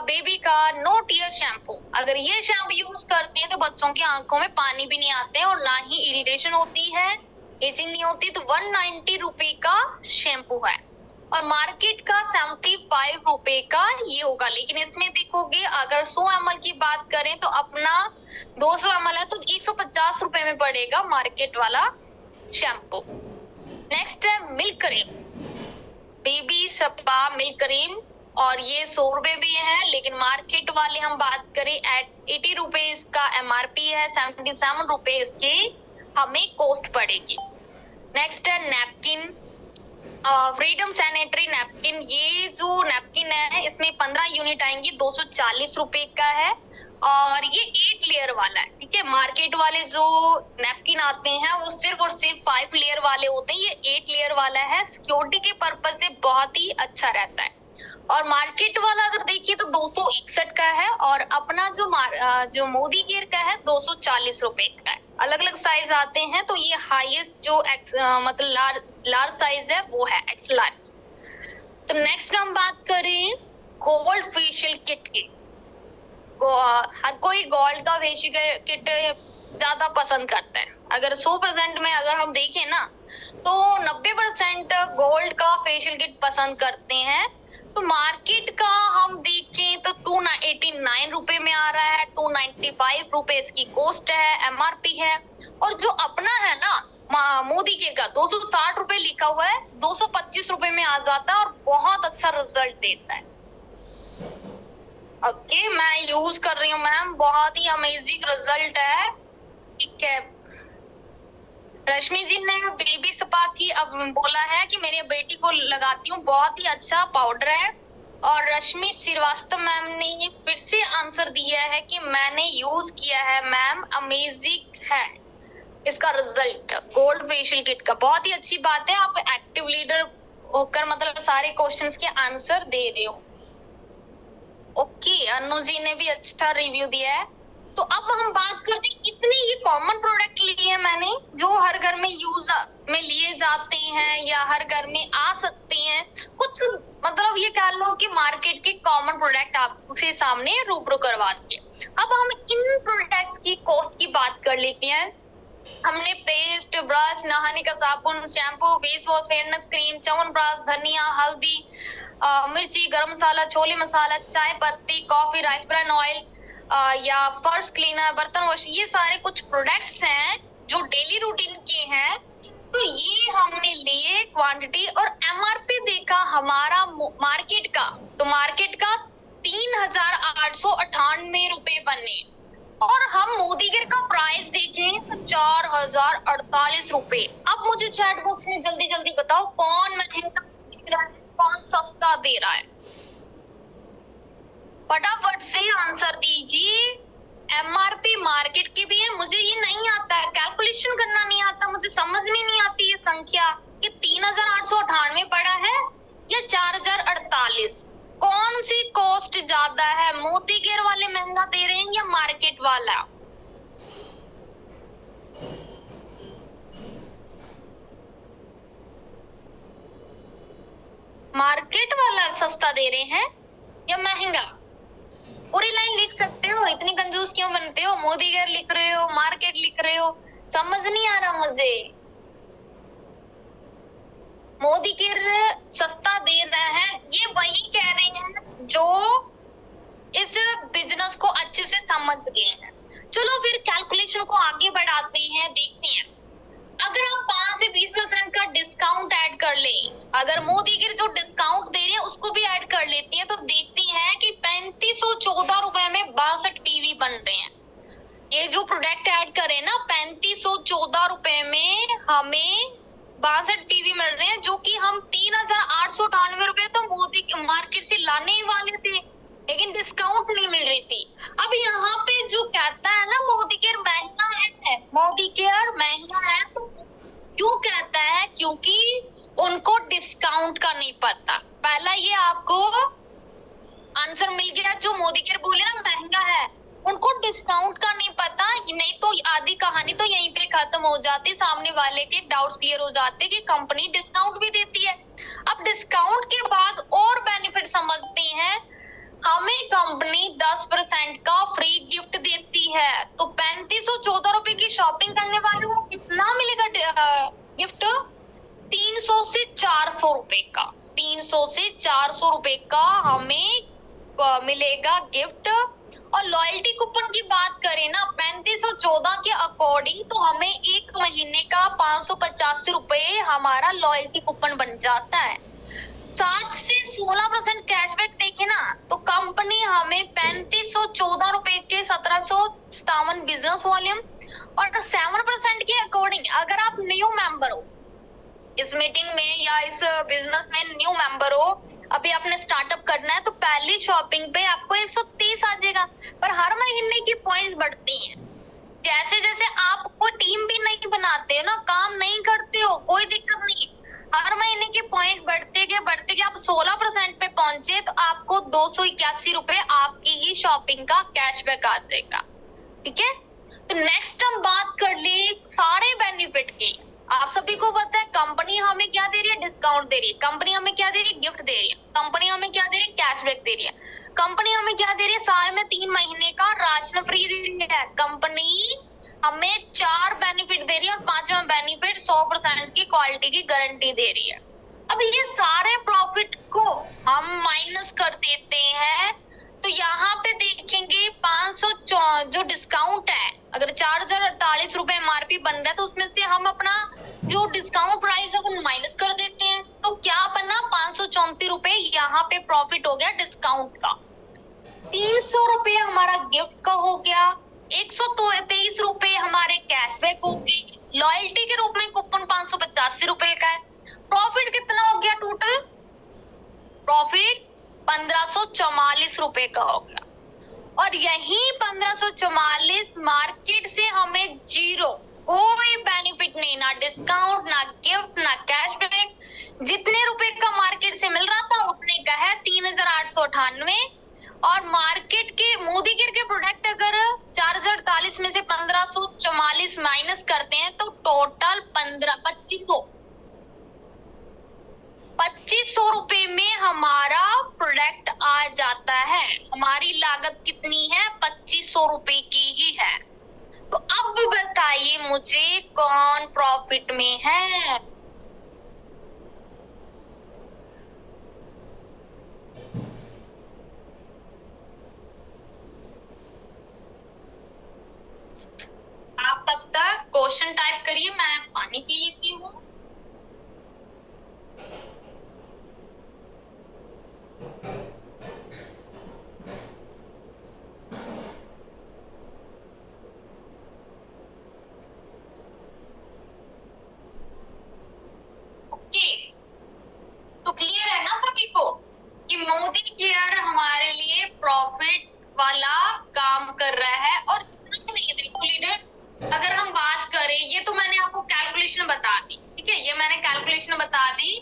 बेबी का नो टीयर शैम्पू। अगर ये शैम्पू यूज करते हैं तो बच्चों की आंखों में पानी भी नहीं आते और ना ही इरिटेशन होती है, एजिंग नहीं होती। तो 190 रुपए का शैम्पू है और मार्केट का 75 रुपए का ये होगा। लेकिन इसमें देखोगे अगर 100 ml की बात करें तो अपना 200 ml है तो 150 रुपए में पड़ेगा मार्केट वाला शैम्पू। नेक्स्ट है milk cream, baby spa milk cream, और ये 100 रुपए भी है, लेकिन मार्केट वाले हम बात करें एट 80 रुपए इसका एमआरपी है, 77 रुपए इसकी हमें कॉस्ट पड़ेगी। नेक्स्ट है नैपकिन, फ्रीडम सैनिटरी नैपकिन। ये जो नैपकिन है इसमें 15 यूनिट आएंगी, 240 रुपए का है और ये 8 लेयर वाला है। ठीक है, मार्केट वाले जो नैपकिन आते हैं वो सिर्फ और सिर्फ 5 लेयर वाले होते हैं, ये 8 लेयर वाला है। सिक्योरिटी के पर्पज से बहुत ही अच्छा रहता है। और मार्केट वाला अगर देखिए तो 261 का है और अपना जो मोदी केयर का है 240 रुपए का है। अलग अलग साइज आते हैं, तो ये हाईएस्ट जो मतलब लार्ज साइज है वो है एक्स लार्ज। तो नेक्स्ट हम बात करें गोल्ड फेशियल किट की। हर कोई गोल्ड का फेशियल किट ज्यादा पसंद करता है। अगर 100% में अगर हम देखें ना तो 90% गोल्ड का फेशियल किट पसंद करते हैं। तो मार्केट का हम देखें तो 289 रुपए में आ रहा है, 295 रुपए इसकी कॉस्ट है, एमआरपी है। और जो अपना है ना मोदी के का 260 रुपए लिखा हुआ है, 225 रुपए में आ जाता है और बहुत अच्छा रिजल्ट देता है। ओके, मैं यूज कर रही हूँ मैम, बहुत ही अमेजिंग रिजल्ट है। ठीक है, रश्मि जी ने बेबी स्पा की अब बोला है कि मेरी बेटी को लगाती हूँ, बहुत ही अच्छा पाउडर है। और रश्मि श्रीवास्तव मैम ने फिर से आंसर दिया है कि मैंने यूज किया है मैम, अमेजिंग है इसका रिजल्ट गोल्ड फेशियल किट का। बहुत ही अच्छी बात है, आप एक्टिव लीडर होकर मतलब सारे क्वेश्चंस के आंसर दे रहे हो। ओके, अनु जी ने भी अच्छा रिव्यू दिया है। तो अब हम बात करते हैं कितने ये कॉमन प्रोडक्ट लिए हैं मैंने, जो हर घर में यूज में लिए जाते हैं या हर घर में आ सकते हैं। कुछ मतलब ये कह लो कि मार्केट के कॉमन प्रोडक्ट आपके सामने रूबरू करवा दिए। अब हम इन प्रोडक्ट्स की कॉस्ट की बात कर लेते हैं। हमने पेस्ट, ब्रश, नहाने का साबुन, shampoo, face wash, fairness cream, chyawanprash, धनिया, हल्दी, मिर्ची, गरम मसाला, छोले मसाला, चाय पत्ती, कॉफी, राइस ब्रान ऑयल या फर्श क्लीनर, बर्तन वॉश, ये सारे कुछ प्रोडक्ट्स हैं जो डेली रूटीन के हैं। तो ये हमने लिए क्वांटिटी और एमआरपी देखा हमारा मार्केट का, तो मार्केट का 3898 रुपए बने और हम मोदी केयर का प्राइस देखें तो 4048 रुपए। अब मुझे चैट बॉक्स में जल्दी जल्दी बताओ कौन महंगा दे रहा है, कौन सस्ता दे रहा है, फटाफट से आंसर दीजिए। एमआरपी मार्केट के भी है, मुझे ये नहीं आता है, कैलकुलेशन करना नहीं आता, मुझे समझ में नहीं आती ये संख्या कि 3898 पड़ा है या 4048। कौन सी कॉस्ट ज्यादा है, मोदी केयर वाले महंगा दे रहे हैं या मार्केट वाला? मार्केट वाला सस्ता दे रहे हैं या महंगा? पूरी लाइन लिख सकते हो, इतनी कंजूस क्यों बनते हो? मोदी केयर लिख रहे हो, मार्केट लिख रहे हो, समझ नहीं आ रहा मुझे। मोदी केयर सस्ता दे रहा है, ये वही कह रहे हैं जो इस बिजनेस को अच्छे से समझ गए हैं। चलो फिर कैलकुलेशन को आगे बढ़ाते हैं, देखते हैं। अगर हम 5 से 20% का डिस्काउंट ऐड कर लें, अगर मोदी केयर जो डिस्काउंट दे रहे हैं उसको भी ऐड कर लेते हैं, तो देखते हैं कि 3514 रुपए में 62 टीवी बन रहे हैं। ये जो प्रोडक्ट ऐड करें ना 3514 रुपए में हमें 62 टीवी मिल रहे हैं, जो कि हम 3898 रुपए तो मोदी मार्केट से लाने ही वाले थे, लेकिन डिस्काउंट नहीं मिल रही थी। अब यहाँ पे जो डिस्काउंट का नहीं पता, नहीं तो आधी कहानी तो यहीं पे खत्म हो जाती, सामने वाले के डाउट्स क्लियर हो जाते कि कंपनी डिस्काउंट भी देती है। अब डिस्काउंट के बाद और बेनिफिट समझते हैं। हमें कंपनी 10% का फ्री गिफ्ट देती है, तो 3514 रुपए की शॉपिंग करने वाले को कितना मिलेगा गिफ्ट? 300 से 400 रुपए का, 300 से 400 रुपए का हमें मिलेगा गिफ्ट। और लॉयल्टी कूपन की बात करें ना, 3514 के अकॉर्डिंग तो हमें एक महीने का 585 रुपए हमारा लॉयल्टी कूपन बन जाता है। 7 से 16% कैशबैक देखे ना, तो कंपनी हमें 3514 रुपए के 1757 बिजनेस वॉल्यूम और 7% के अकॉर्डिंग, अगर आप न्यू मेंबर हो इस मीटिंग में या इस बिजनेस में, न्यू मेंबर हो, अभी आपने स्टार्टअप करना है, तो पहली शॉपिंग पे आपको 130 आ जाएगा। पर हर महीने की पॉइंट्स बढ़ती हैं। जैसे जैसे आप कोई टीम भी नहीं बनाते हो ना, काम नहीं करते हो, कोई दिक्कत नहीं, हर महीने के पॉइंट बढ़ते गए आप 16% पे पहुंचे तो आपको 281 रुपए आपकी ही शॉपिंग का कैशबैक आ जाएगा। ठीक है, तो नेक्स्ट हम बात कर ले सारे बेनिफिट की। आप सभी को पता है कंपनी हमें क्या दे रही है? डिस्काउंट दे रही है। कंपनी हमें क्या दे रही है? गिफ्ट दे रही है। कंपनी हमें क्या दे रही है? कैशबैक दे रही है। कंपनी हमें क्या दे रही है? साल में 3 महीने का राशन फ्री दे रही है। कंपनी हमें 4 बेनिफिट दे रही है और 5वां बेनिफिट 100% की क्वालिटी की गारंटी दे रही है। अब ये सारे प्रॉफिट को हम माइनस कर देते हैं, तो यहाँ पे देखेंगे 500 जो डिस्काउंट है, अगर 4048 रुपए एमआरपी बन रहा है तो उसमें से हम अपना जो डिस्काउंट प्राइस है वो माइनस कर देते हैं, तो क्या बना? 534 रुपए यहाँ पे प्रॉफिट हो गया डिस्काउंट का। 300 रुपए हमारा गिफ्ट का हो गया, 123 रुपए हमारे कैशबैक हो गए, लॉयल्टी के रूप में कूपन 585 रुपए का है। प्रॉफिट कितना हो गया? टोटल प्रॉफिट 1544 रुपए का हो गया। और यही 1544 मार्केट से हमें जीरो, कोई बेनिफिट नहीं, ना डिस्काउंट, ना गिफ्ट, ना कैशबैक। जितने रुपए का मार्केट से मिल रहा था उतने का है, 3898। और मार्केट के मोदी केयर के प्रोडक्ट अगर 4048 में से 1544 माइनस करते हैं तो टोटल 2500 रुपए में हमारा प्रोडक्ट आ जाता है। हमारी लागत कितनी है? 2500 रुपए की ही है। तो अब बताइए मुझे कौन प्रॉफिट में है? आप तब तक क्वेश्चन टाइप करिए, मैं पानी पी लेती हूँ। ओके, तो क्लियर है ना सभी को कि मोदी केयर हमारे लिए प्रॉफिट वाला काम कर रहा है। और इतना नहीं, देखो लीडर्स, अगर हम बात करें, ये तो मैंने आपको कैलकुलेशन बता दी, ठीक है, ये मैंने कैलकुलेशन बता दी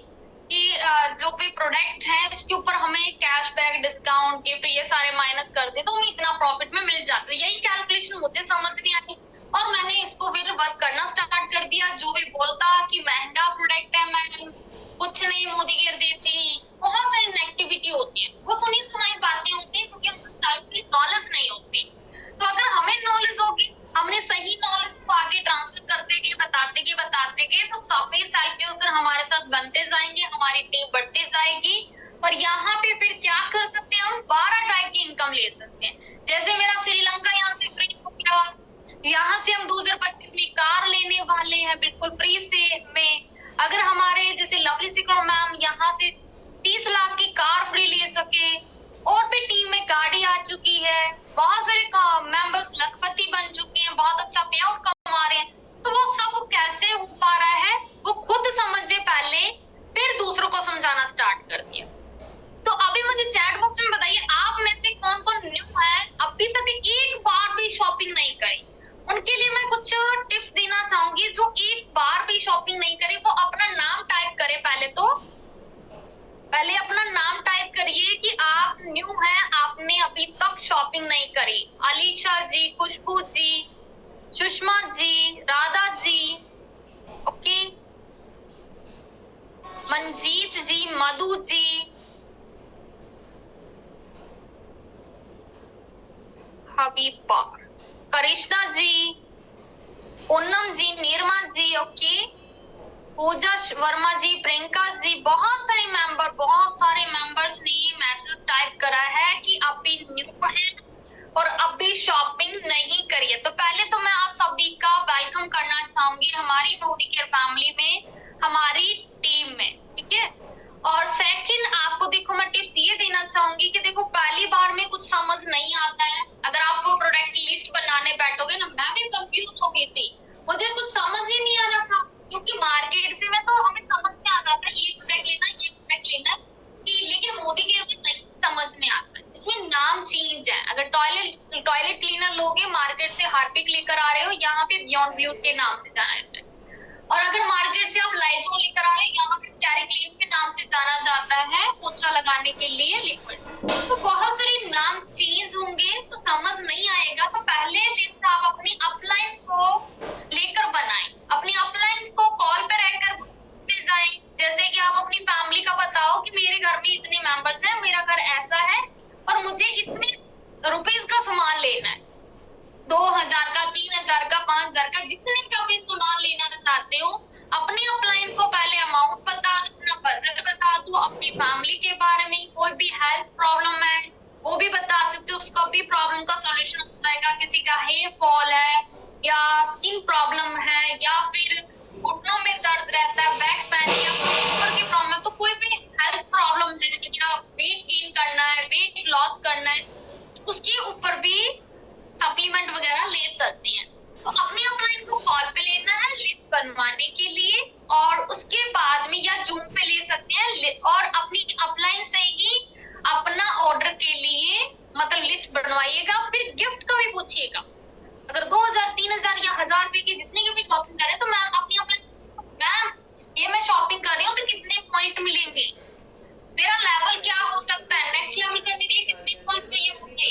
कि जो भी प्रोडक्ट है उसके ऊपर हमें कैशबैक, डिस्काउंट, गिफ्ट ये सारे माइनस कर दे तो हमें इतना प्रॉफिट में मिल जाता है। यही कैलकुलेशन मुझे समझ में आई और मैंने इसको फिर वर्क करना स्टार्ट कर दिया। जो भी बोलता कि महंगा प्रोडक्ट है, मैं कुछ नहीं मोदी केयर देती, बहुत सारी नेगेटिविटी होती है, वो सुनी सुनाई बातें होती है क्योंकि हमको नॉलेज नहीं होती। तो अगर हमें नॉलेज होगी, हमने सही नॉलेज को आगे ट्रांसफर करते गए, बताते गए तो सभी सेल्फ यूजर हमारे साथ बनते जाएंगे, हमारी टीम बढ़ती जाएगी। और यहाँ पे फिर क्या कर सकते हैं? हम 12 टाइप की इनकम ले सकते हैं। जैसे मेरा श्रीलंका यहाँ से फ्री हो गया, यहाँ से हम 2025 में कार लेने वाले हैं बिल्कुल फ्री से में। अगर हमारे जैसे लवली सिक्रो मैम यहाँ से 30 लाख की कार फ्री ले सके, और भी टीम में गाड़ी आ चुकी है, बहुत सारे मेंबर्स लखपति बन चुके हैं, बहुत अच्छा पे आउट कमा रहे हैं। तो वो सब कैसे हो पा रहा है? वो खुद समझे पहले, फिर दूसरों को समझाना स्टार्ट कर दिया। तो अभी मुझे चैट बॉक्स में बताइए, आप में से कौन कौन न्यू है, अभी तक एक बार भी शॉपिंग नहीं करी? उनके लिए मैं कुछ टिप्स देना चाहूंगी। जो एक बार भी शॉपिंग नहीं करी वो अपना नाम टाइप करे, पहले अपना नाम टाइप करिए कि आप न्यू हैं, आपने अभी तक शॉपिंग नहीं करी। अलीशा जी, खुशबू जी, सुषमा जी, राधा जी, ओके, मनजीत जी, मधु जी, हबीबा, करिश्मा जी, पूनम जी, निर्मा जी, ओके, पूजा वर्मा जी, प्रियंका जी, बहुत सारे मेंबर्स ने ये मैसेज टाइप करा है कि अभी न्यू है और अभी शॉपिंग नहीं करी है। तो पहले तो मैं आप सभी का वेलकम करना चाहूंगी हमारी मोदी केयर फैमिली में, हमारी टीम में, ठीक है। और सेकंड, आपको देखो मैं टिप्स ये देना चाहूंगी कि देखो पहली बार में कुछ समझ नहीं आता है, अगर आप वो प्रोडक्ट लिस्ट बनाने बैठोगे ना, मैं भी कंफ्यूज हो गई थी, मुझे कुछ समझ ही नहीं आ रहा था, क्योंकि मार्केट से में तो हमें समझ में आ जाता है ये प्रोडक्ट लेना, ये प्रोडक्ट लेना, लेकिन मोदी केयर में नहीं समझ में आता है। इसमें नाम चेंज है, अगर टॉयलेट क्लीनर लोगे मार्केट से हार्पिक लेकर आ रहे हो, यहाँ पे बियॉन्ड ब्लू के नाम से जाना जाता है। और अगर मार्केट से आप लाइजोल लेकर आ रहे हैं, यहाँ पे स्टेरिक्लीन के नाम से जाना जाता है पोछा लगाने के लिए लिक्विड। तो बहुत सारे नाम चेंज होंगे तो समझ नहीं आएगा, तो पहले लिस्ट आप अपनी अपलाइन को लेकर बनाएं, अपनी अपलाइंस को कॉल पे रहकर पूछते जाएं, जैसे कि आप अपनी फैमिली का बताओ कि मेरे घर में इतने मेंबर्स हैं, मेरा घर ऐसा है और मुझे इतने रुपीस का सामान लेना है, 2000 का, 3000 का, 5000 का, जितने का भी सामान लेना चाहते हो, अपनी अपलाइन को पहले अमाउंट बता दो, अपना बजट बता दो, अपनी फैमिली के बारे में कोई भी हेल्थ प्रॉब्लम है वो भी बता सकते हो, उसका भी प्रॉब्लम का सॉल्यूशन हो जाएगा। किसी का हेयर फॉल है या स्किन प्रॉब्लम है या फिर घुटनों में दर्द रहता है, बैक पेन या शुगर की प्रॉब्लम है, तो कोई भी हेल्थ प्रॉब्लम है या वेट गेन करना है, वेट लॉस करना है, उसके ऊपर भी सप्लीमेंट वगैरह ले सकते हैं। तो अपनी अपलाइन को कॉल पे लेना है लिस्ट बनवाने के लिए, और उसके बाद में या जूम पे ले सकते हैं, और अपनी अपलाइन से ही अपना ऑर्डर के लिए मतलब लिस्ट बनवाइएगा। फिर गिफ्ट का भी पूछिएगा, अगर 2000, 3000 या 1000 रुपए की जितने की भी शॉपिंग करें, तो मैम अपनी अपलाइन, मैम ये मैं शॉपिंग कर रही हूँ तो कितने पॉइंट मिलेंगे, मेरा लेवल क्या हो सकता है, नेक्स्ट लेवल करने के लिए कितने पॉइंट चाहिए मुझे,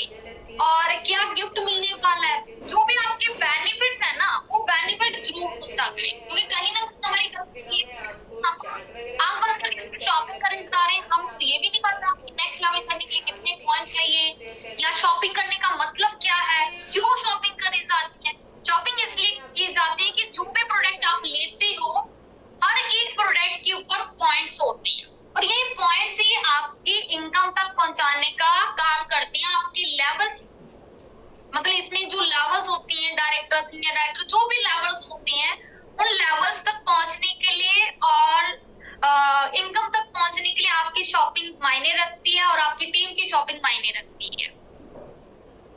और क्या गिफ्ट मिलने वाला है, जो भी आपके बेनिफिट्स है ना, वो बेनिफिट जरूर पूछा करें, क्योंकि कहीं ना कहीं हमारे आप अगर शॉपिंग करने जा रहे हैं, हम तो ये भी नहीं पता कि नेक्स्ट लेवल करने के लिए कितने पॉइंट चाहिए, या शॉपिंग करने का मतलब क्या है, क्यों शॉपिंग करी जाती है। शॉपिंग इसलिए की जाती है कि जो भी प्रोडक्ट आप लेते हो, हर एक प्रोडक्ट के ऊपर पॉइंट्स होते हैं, और ये पॉइंट्स ही आपकी इनकम तक पहुंचाने का काम करते हैं, आपकी लेवल्स, मतलब इसमें जो लेवल्स होती हैं, डायरेक्टर, सीनियर डायरेक्टर, जो भी लेवल्स होते हैं, उन लेवल्स तक पहुंचने के लिए और इनकम तक पहुंचने के लिए आपकी शॉपिंग मायने रखती है और आपकी टीम की शॉपिंग मायने रखती है।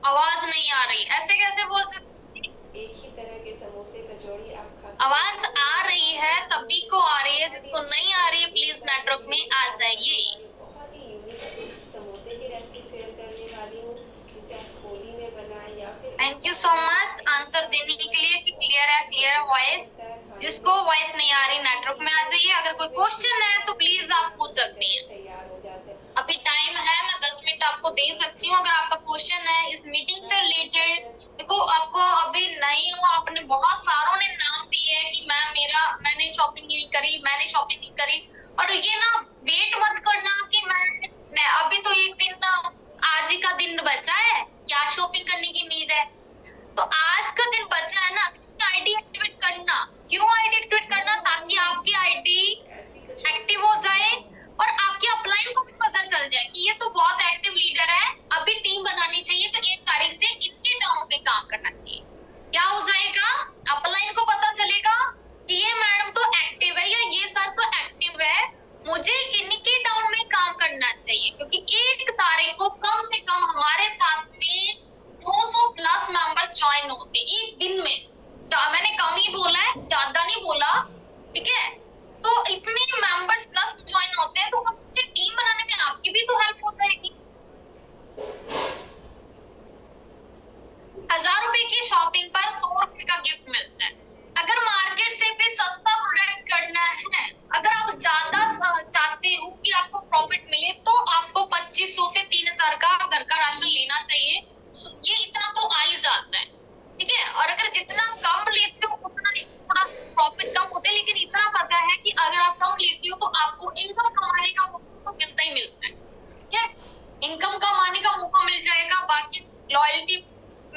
आवाज नहीं आ रही, ऐसे कैसे बोल सकते? एक ही तरह के समोसे कचौड़ी आप खा, आवाज आ रही है, सभी को आ रही है, जिसको नहीं आ रही है प्लीज नेटवर्क में आ जाइए। बहुत ही यूनिक समोसे की रेसिपी शेयर करने वाली हूँ, जिसे आप होली में बनाएं या फिर। Thank you so much answer देने के लिए कि क्लियर है वॉइस। जिसको वॉइस नहीं आ रही नेटवर्क में आ जाइए, अगर कोई क्वेश्चन है तो प्लीज आप पूछ सकती हैं। तैयार हो जाते हैं। अभी टाइम है, मैं 10 मिनट आपको दे सकती हूँ अगर आपका क्वेश्चन है इस मीटिंग से रिलेटेड। देखो आपको अभी नहीं हो, आपने बहुत सारों ने नाम दिए है कि मैंने शॉपिंग नहीं करी, मैंने शॉपिंग नहीं करी, और ये ना वेट मत करना कि मैं अभी तो एक दिन ना, आज ही का दिन बचा है, क्या शॉपिंग करने की नीड है, तो आज का दिन बचा है ना, इसमें आईडी एक्टिवेट करना। क्यों आईडी एक्टिवेट करना? ताकि आपकी आईडी एक्टिव हो जाए और आपके अपलाइन को भी पता चल जाए कि ये तो बहुत एक्टिव लीडर है, अभी टीम बनानी चाहिए, तो 1 तारीख से इनके डाउन पे काम करना चाहिए। क्या हो जाएगा? अपलाइन को पता चलेगा कि ये मैडम तो एक्टिव है या ये सर तो एक्टिव है, मुझे इनके डाउन में काम करना चाहिए, क्योंकि 1 तारीख को कम से कम हमारे साथ में 200 प्लस मेंबर ज्वाइन होते एक दिन में। मैंने कम ही बोला है, ज्यादा नहीं बोला, ठीक है। तो इतने मेंबर्स प्लस ज्वाइन होते हैं, तो हमसे टीम बनाने में आपकी भी तो हेल्प हो जाएगी। 1000 रुपए की शॉपिंग पर 100 रुपए का गिफ्ट मिलता है। अगर मार्केट से भी सस्ता प्रोडक्ट करना है, अगर आप ज्यादा चाहते हो कि आपको प्रॉफिट मिले, तो आपको 2500 से 3000 का घर का राशन लेना चाहिए। ये इतना तो आ ही जाता है, ठीक है। और अगर जितना कम लेते हो उतना थोड़ा प्रॉफिट कम होते हैं, लेकिन इतना पता है कि अगर आप कम लेती हो तो आपको इनकम कमाने का मौका तो मिलता ही मिलता है, ठीक है। इनकम कमाने का मौका मिल जाएगा, बाकी लॉयल्टी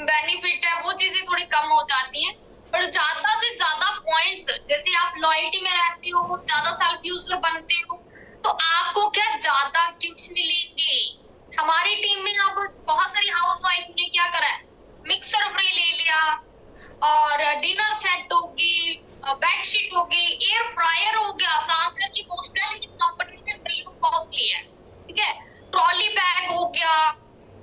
बेनिफिट है वो चीजें थोड़ी कम हो जाती है। पर ज्यादा से ज्यादा पॉइंट्स, जैसे आप लॉयल्टी में रहते हो, ज्यादा सेल्फ यूजर बनते हो, तो आपको क्या ज्यादा गिफ्ट्स मिलेंगे। हमारी टीम में अब बहुत सारी हाउसवाइफ ने क्या करा है, मिक्सर फ्री ले लिया, और डिनर सेट होगी, बेडशीट होगी, एयर फ्रायर हो गया, सांसर की कॉस्ट है लेकिन कंपनी से फ्री ऑफ कॉस्ट लिया है, ठीक है। ट्रॉली बैग हो गया,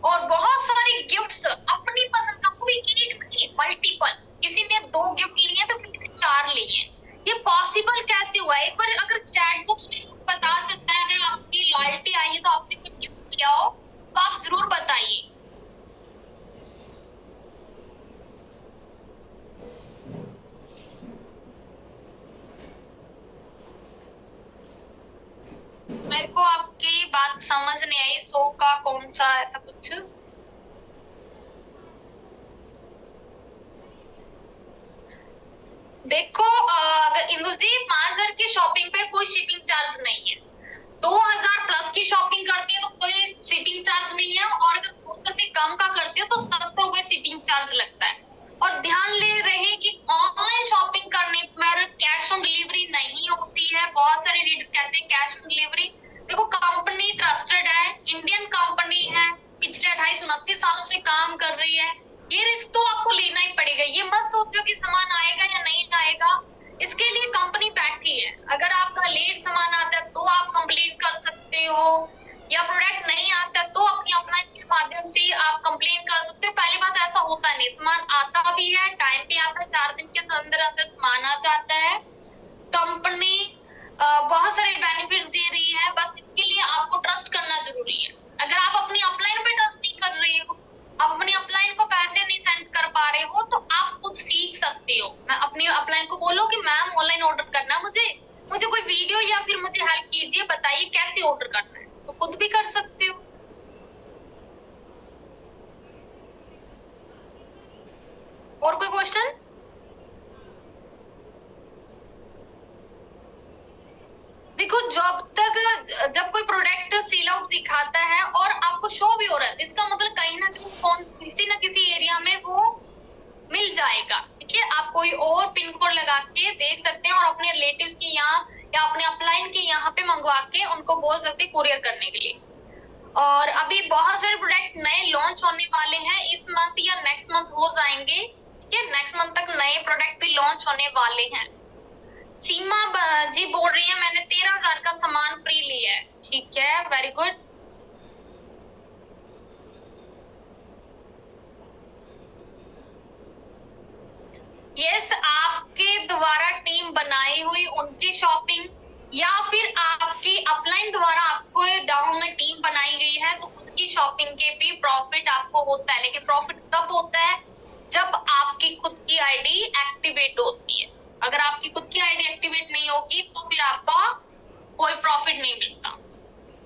और बहुत सारी गिफ्ट्स अपनी पसंद का, कोई एक नहीं मल्टीपल, किसी ने 2 गिफ्ट लिए तो किसी ने 4 लिए। ये पॉसिबल कैसे हुआ है, एक बार अगर चैट बॉक्स में बता सकता है, अगर आपकी लॉयल्टी आई है तो आपने कोई गिफ्ट लिया हो तो आप जरूर बताइए। मेरे को आपकी बात समझ नहीं आई, 100 का कौन सा ऐसा कुछ। देखो अगर इंदु जी 5000 की शॉपिंग पे कोई शिपिंग चार्ज नहीं है, 2000 प्लस की शॉपिंग करती है तो कोई शिपिंग चार्ज नहीं है, और अगर 200 से कम का करती है तो 70 रुपए शिपिंग चार्ज लगता है। और ध्यान ले रहे कि ऑनलाइन शॉपिंग करने पर कैश ऑन डिलीवरी नहीं होती है। बहुत सारे रीडर कहते हैं कैश ऑन डिलीवरी। देखो कंपनी ट्रस्टेड है, इंडियन कंपनी है, पिछले 28-29 सालों से काम कर रही है, ये रिस्क तो आपको लेना ही पड़ेगा। ये मत सोचो कि सामान आएगा या नहीं आएगा, इसके लिए कंपनी बैठी है। अगर आपका लेट सामान आता है तो आप कंप्लेन कर सकते हो, या प्रोडक्ट नहीं आता तो अपनी अपलाइन के माध्यम से आप कंप्लेन कर सकते हो। पहली बात ऐसा होता नहीं, सामान आता भी है, टाइम पे आता है, 4 दिन के अंदर अंदर सामान आ जाता है। कंपनी बहुत सारे बेनिफिट्स दे रही है, बस इसके लिए आपको ट्रस्ट करना जरूरी है। अगर आप अपनी अपलाइन पे ट्रस्ट नहीं कर रहे हो, आप अपनी अपलाइन को पैसे नहीं सेंड कर पा रहे हो, तो आप खुद सीख सकते हो। मैं अपनी अपलाइन को बोलो कि मैम ऑनलाइन ऑर्डर करना है, मुझे कोई वीडियो या फिर मुझे हेल्प कीजिए, बताइए कैसे ऑर्डर करना है, तो खुद भी कर सकते हो। और कोई क्वेश्चन? देखो जब कोई प्रोडक्ट सेल आउट दिखाता है और आपको शो भी हो रहा है, इसका मतलब कहीं ना कहीं किसी ना किसी एरिया में वो मिल जाएगा, ठीक है। आप कोई और पिन कोड लगा के देख सकते हैं, और अपने रिलेटिव्स के यहाँ या अपने अपलाइन के यहाँ पे मंगवा के उनको बोल सकते हैं कुरियर करने के लिए। और अभी बहुत सारे प्रोडक्ट नए लॉन्च होने वाले हैं, इस मंथ या नेक्स्ट मंथ हो जाएंगे, ठीक है। नेक्स्ट मंथ तक नए प्रोडक्ट भी लॉन्च होने वाले हैं। सीमा जी बोल रही है मैंने 13,000 का सामान फ्री लिया है, ठीक है, वेरी गुड। यस, आपके द्वारा टीम बनाई हुई उनकी शॉपिंग, या फिर आपकी अपलाइन द्वारा आपको डाउन में टीम बनाई गई है तो उसकी शॉपिंग के भी प्रॉफिट आपको होता है, लेकिन प्रॉफिट तब होता है जब आपकी खुद की आईडी एक्टिवेट होती है। अगर आपकी खुद की आईडी एक्टिवेट नहीं होगी तो फिर आपका कोई प्रॉफिट नहीं मिलता,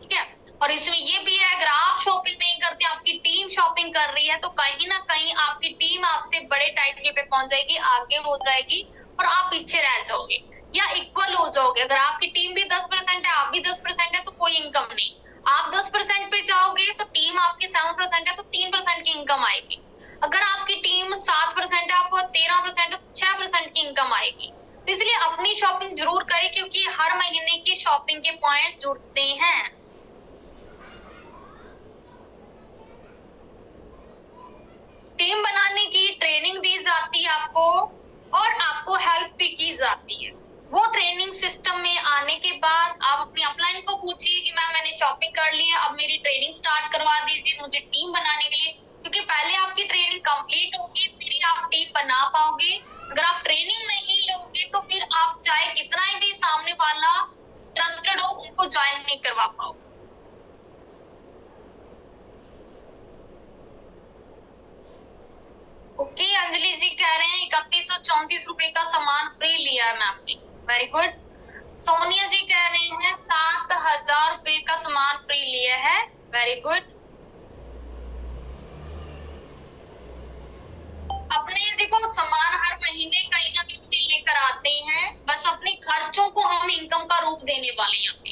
ठीक है। और इसमें ये भी है, अगर आप शॉपिंग नहीं करते, आपकी टीम शॉपिंग कर रही है, तो कहीं ना कहीं आपकी टीम आपसे बड़े टाइटल पे पहुंच जाएगी, आगे हो जाएगी, और आप पीछे रह जाओगे या इक्वल हो जाओगे। अगर आपकी टीम भी 10% है, आप भी 10% है, तो कोई इनकम नहीं। आप 10% पे जाओगे तो टीम आपकी 7% है, तो 3% की इनकम आएगी। अगर आपकी टीम 7% है, आपको 13% है, तो 6% की इनकम आएगी। तो इसलिए अपनी शॉपिंग जरूर करें, क्योंकि हर महीने की शॉपिंग के पॉइंट जुड़ते हैं। टीम बनाने की ट्रेनिंग दी जाती है आपको, और आपको हेल्प भी की जाती है। वो ट्रेनिंग सिस्टम में आने के बाद आप अपनी अपलाइन को पूछिए कि मैम मैंने शॉपिंग कर ली है, अब मेरी ट्रेनिंग स्टार्ट करवा दीजिए मुझे टीम बनाने के लिए, क्योंकि पहले आपकी ट्रेनिंग कंप्लीट होगी फिर आप टीम बना पाओगे। अगर आप ट्रेनिंग नहीं लोगे तो फिर आप चाहे कितना भी सामने वाला ट्रस्टेड हो, उनको ज्वाइन नहीं करवा पाओगे। ओके, अंजलि जी कह रहे हैं 3134 रुपए का सामान फ्री लिया है मैम ने, वेरी गुड। सोनिया जी कह रहे हैं 7000 रुपए का सामान फ्री लिया है, वेरी गुड। अपने देखो सामान हर महीने कहीं ना कहीं से लेकर आते हैं, बस अपने खर्चों को हम इनकम का रूप देने वाले हैं यहाँ पे।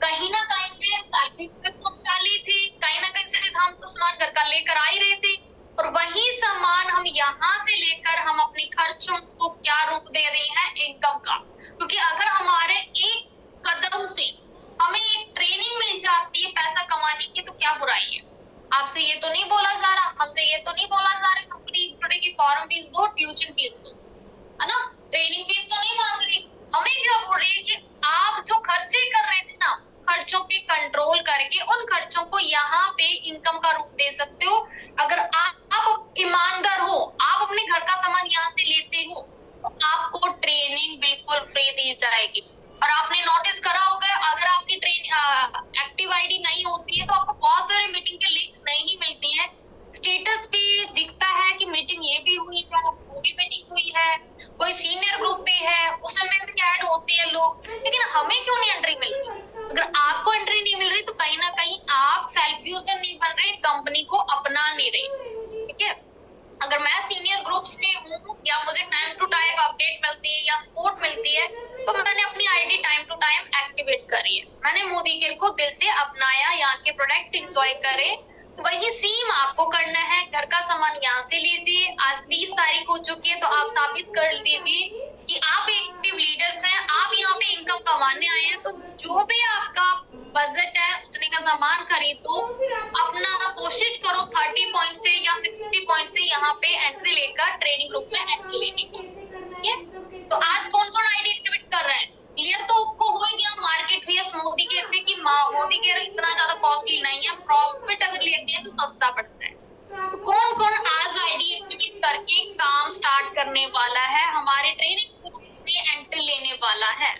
कहीं ना कहीं से सैलरी से तो हम डाले थे, कहीं ना कहीं से हम तो सामान घर का लेकर आ ही रहे थे, और वही सामान हम यहाँ से लेकर हम अपने खर्चों को क्या रूप दे रहे हैं, इनकम का। क्योंकि अगर हमारे एक कदम से हमें एक ट्रेनिंग मिल जाती है पैसा कमाने की, तो क्या बुराई है। आपसे ये तो नहीं बोला जा रहा, हमसे ये तो नहीं बोला जा रहा कंपनी की फॉर्म फीस दो, ट्यूशन फीस दो, है ना, ट्रेनिंग फीस तो नहीं मांग रही। हमें क्या बोल रही है कि आप जो खर्चे कर रहे थे ना, खर्चों पे कंट्रोल करके उन खर्चों को यहाँ पे इनकम का रूप दे सकते हो। अगर आप ईमानदार हो, आप अपने घर का सामान यहाँ से लेते हो, तो आपको ट्रेनिंग बिल्कुल फ्री दी जाएगी। और आपने नोटिस करा होगा, अगर आपकी एक्टिव आईडी नहीं होती है तो आपको बहुत सारे मीटिंग के लिंक नहीं मिलती है। स्टेटस पे दिखता है कि मीटिंग ये भी हुई है, वो भी मीटिंग हुई है, कोई सीनियर ग्रुप पे है, उसमें भी ऐड होते हैं लोग, लेकिन हमें क्यों नहीं एंट्री मिल रही। अगर आपको एंट्री नहीं मिल रही तो कहीं ना कहीं आप सेल्फ यूजर नहीं बन रहे, कंपनी को अपना नहीं रहे। ठीक है, अगर मैं सीनियर ग्रुप्स में हूँ या मुझे टाइम टू टाइम अपडेट मिलती है या सपोर्ट मिलती है, तो मैंने अपनी ID time to time activate करी है। मैंने मोदी केयर को दिल से अपनाया, यहाँ के प्रोडक्ट एंजॉय करे। तो वही सेम आपको करना है, घर का सामान यहाँ से लीजिए। आज 30 तारीख हो चुकी है, तो आप साबित कर दीजिए कि आप एक्टिव लीडर्स हैं, आप यहाँ पे इनकम कमाने आए हैं। तो जो भी आपका बजट है उतने का सामान खरीदो, अपना कोशिश करो 30 पॉइंट से या 60 पॉइंट से यहाँ पे एंट्री लेकर ट्रेनिंग ग्रुप में एंट्री लेने की। ठीक है, तो आज कौन कौन आईडी एक्टिवेट कर रहे हैं, क्लियर तो आपको हो गया। मार्केट भी मोदी केयर से कि मोदी केयर इतना ज्यादा कॉस्टली नहीं है, प्रॉफिट अगर लेते हैं तो सस्ता पड़ता है। तो कौन कौन आज आईडी एक्टिवेट करके काम स्टार्ट करने वाला है, हमारे ट्रेनिंग ग्रुप्स में एंट्री लेने वाला है।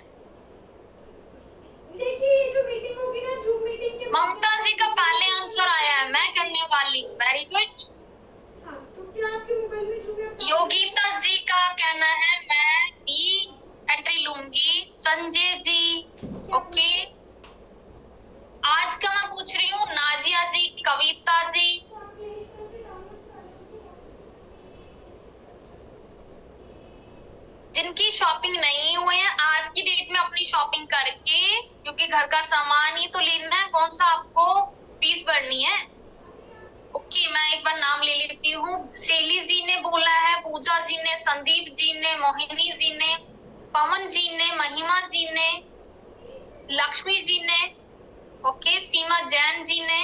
देखिए ये जो मीटिंग होगी ना, जूम मीटिंग के ममता जी का पहले आंसर आया है, मैं करने वाली। Very good. हाँ, तो क्या आपके मोबाइल में जूम ऐप? योगिता जी का कहना है मैं भी एंट्री लूंगी। संजय जी ओके। आज का मैं पूछ रही हूँ नाजिया जी, कविता जी, जिनकी शॉपिंग नहीं हुई है आज की डेट में अपनी शॉपिंग करके, क्योंकि घर का सामान ही तो लेना है, कौन सा आपको फीस भरनी है। ओके, मैं एक बार नाम ले लेती हूँ। सेली जी ने बोला है, पूजा जी ने, संदीप जी ने, मोहिनी जी ने, पवन जी ने, महिमा जी ने, लक्ष्मी जी ने, ओके, सीमा जैन जी ने,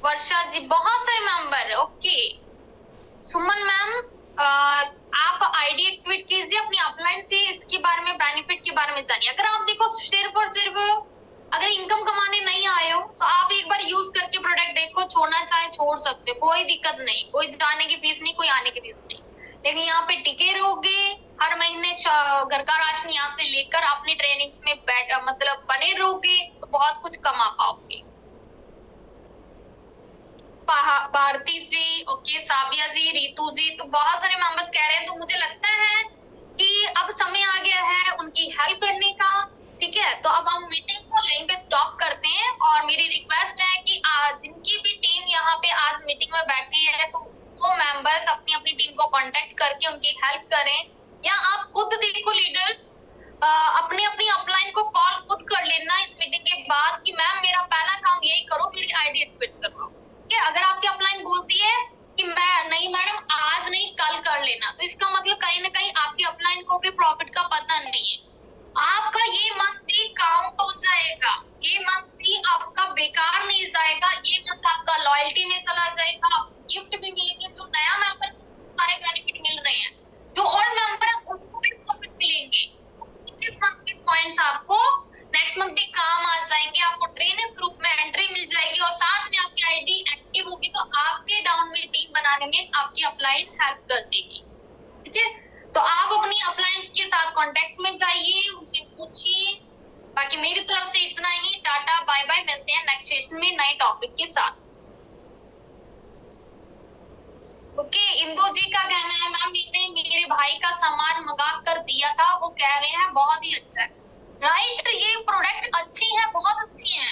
वर्षा जी, बहुत सारे मेंबर। ओके, सुमन मैम आप आईडी एक्टिवेट कीजिए अपनी अपलाइन से, इसके बारे में बेनिफिट के बारे में जानिए। अगर आप देखो सिर्फ और सिर्फ अगर इनकम कमाने नहीं आए हो तो आप एक बार यूज करके प्रोडक्ट देखो, छोड़ना चाहे छोड़ सकते हो, कोई दिक्कत नहीं, कोई जाने की फीस नहीं, कोई आने की फीस नहीं। लेकिन यहाँ पे टिके रहोगे, हर महीने घर का राशन यहाँ से लेकर अपनी ट्रेनिंग्स में मतलब बने रहोगे, तो बहुत कुछ कमा पाओगे। भारती जी ओके, साबिया जी, रितु जी, तो बहुत सारे मेंबर्स कह रहे हैं। तो मुझे लगता है कि अब समय आ गया है उनकी हेल्प करने का। ठीक है, तो अब हम मीटिंग को यहीं पे स्टॉप करते हैं, और मेरी रिक्वेस्ट है कि जिनकी भी टीम यहाँ पे आज मीटिंग में बैठी है, तो वो मेंबर्स अपनी अपनी टीम को कांटेक्ट करके उनकी हेल्प करें, या आप खुद देखो लीडर्स अपनी अपनी अपलाइन को कॉल खुद कर लेना इस मीटिंग के बाद कि मैम मेरा पहला काम यही करो, मेरी आईडी एक्टिवेट करवाओ। ठीक है, अगर आपकी अपलाइन बोलती है कि मैं नहीं मैडम आज नहीं कल कर लेना, तो इसका मतलब कहीं ना कहीं आपकी अपलाइन को भी प्रॉफिट का पता नहीं है। आपका ये मंथ भी काउंट हो जाएगा, ये मंथ भी आपका बेकार नहीं जाएगा, ये मंथ आपका लॉयल्टी में चला जाएगा, गिफ्ट भी मिलेंगे। जो नया मेंबर सारे बेनिफिट मिल रहे हैं, जो ओल्ड मेंबर है उनको भी प्रॉफिट मिलेंगे। इस मंथ के पॉइंट्स आपको नेक्स्ट मंथ भी काम आ जाएंगे, आपको ट्रेनर्स ग्रुप में एंट्री मिल जाएगी, और साथ में आपकी आईडी एक्टिव होगी, तो आपके डाउन में टीम बनाने में आपकी अपलाइन हेल्प कर देगी। ठीक है, तो आप अपनी अपलाइंस के साथ कांटेक्ट में जाइए, उनसे पूछिए। बाकी मेरी तरफ से इतना ही, टाटा बाय बाय, मिलते हैं नेक्स्ट सेशन में नए टॉपिक के साथ। ओके, इंदु जी का कहना है मैम मैंने मेरे भाई का सामान मंगा कर दिया था, वो कह रहे हैं बहुत ही अच्छा है। राइट, ये प्रोडक्ट अच्छी है, बहुत अच्छी है।